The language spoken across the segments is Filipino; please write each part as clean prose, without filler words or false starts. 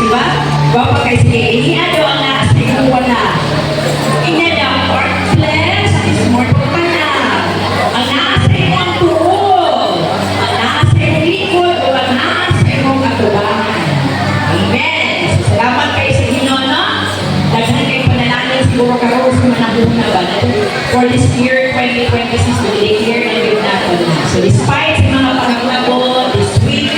diba? Guwapa kayo sige, iniado ang lakas na yung wala. Inada, heartless is mortal ka na. Ang lakas na yung ang tuol. Ang lakas na yung likod o ang lakas na yung katubangan. Amen. So, salamat kayo sa Ginoo, no? Daghan kayo panalangin siguro karoon sa manahuna ba? For this year, 2026, we declare and give natin. So, despite sa mga pangangako, this week,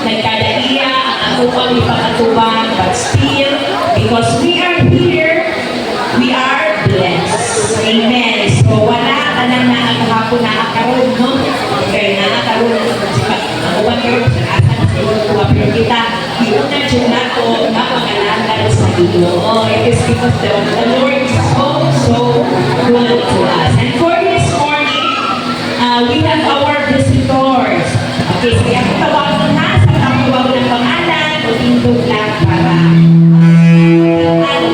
nagkadaiya ang atupang ipakatuban, but still, because we are here, we are blessed. Amen. So, wala ka lang na ang hapon na akaroon, no? Kaya na akaroon, ang uwan karoon, sa asa na sa pero kita, iunang dyan na ito, napangalangan sa Ginoo. It is because the Lord is so good to us. And for this morning, we have our visitors. Okay, so yung tawagan na sa tawag ng pangalan o tindog lang para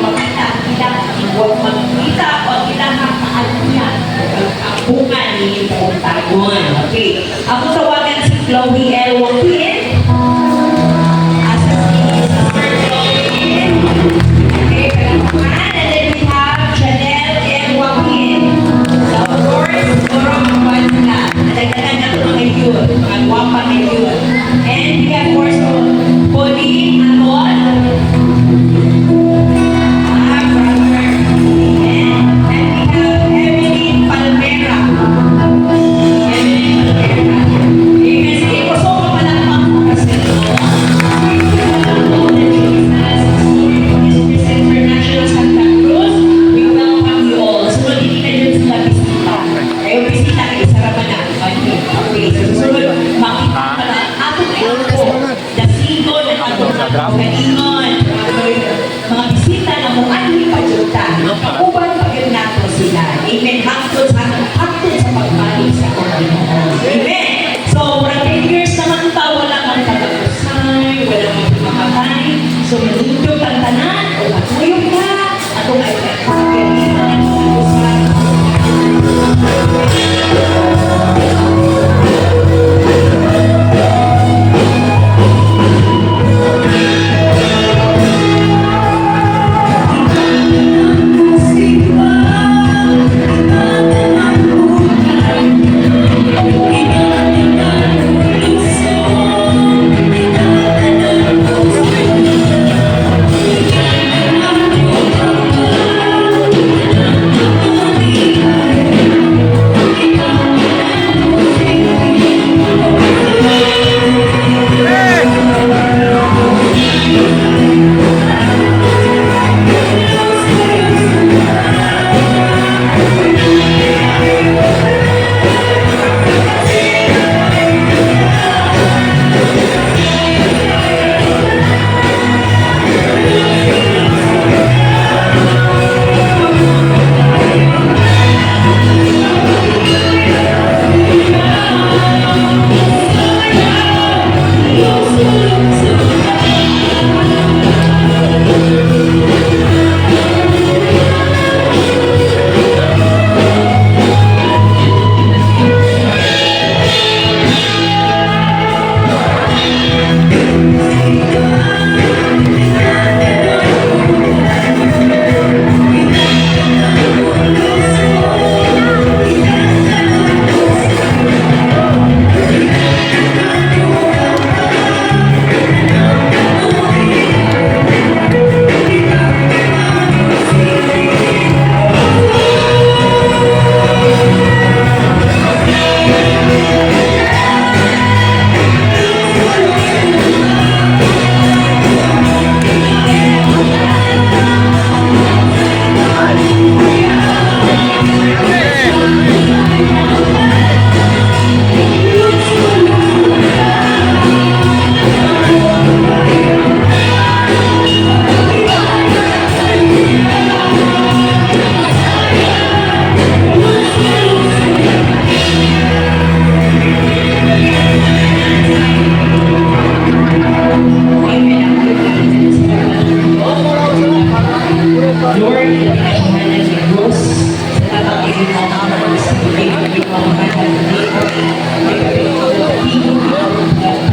magkita, huwag magkita o kita makaaluyan ang bunga ni Tagon. Okay, ako tawagan si Chloe L. Joaquin. And we have also Pauline Amon. And we have Evelyn Palmera. Amen. Sige po, so kapalakpak po kasi ito. International Santa Cruz, we welcome you all. So, hindi ka dyan sa bisita. Kayo bisita kayo sa Rabanan. Okay, so makita ka na. Ako kayo po. Dasigo na kaningon. Mga bisita na mong anli pajuta. Uban pagyan nato sila. Amen. Hangtod sa pagbalik sa Panginoon. Amen. So, 10 years naman pa, wala kang katapusay, wala kang tumakatay. So, manindog ang tanan, o matuyog ka, at kung ay kagalitan, katapusay.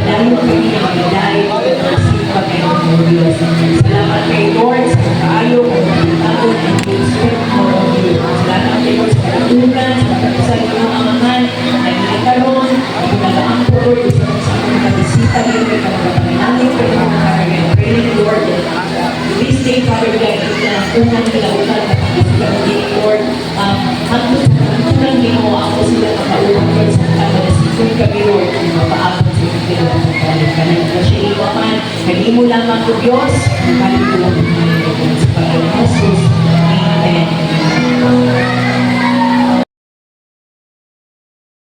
Lalo kami na magdahil sa pagkakas Panginoon Diyos. Salamat kay Lord sa kaayo, kung pagkakataon, and we expect more of you. Salamat kay Lord sa katulungan, sa pagkakasal ng mga amahan, na inakaroon, ipinalaang po Lord, isa sa mga kabisita rin, kay kapag-panginangin, kay mga training Lord. This day, Father God, unang nilautan na pagkakataon, Lord, hanggang ginawa ako sila makaulong Lord sa kamalasipon kami Lord, mapaabot sa iyo pinagpapalik ka na ito siya iwaman, hindi mo lamang ko Diyos, balik ko lang sa Panginoon Jesus. Amen.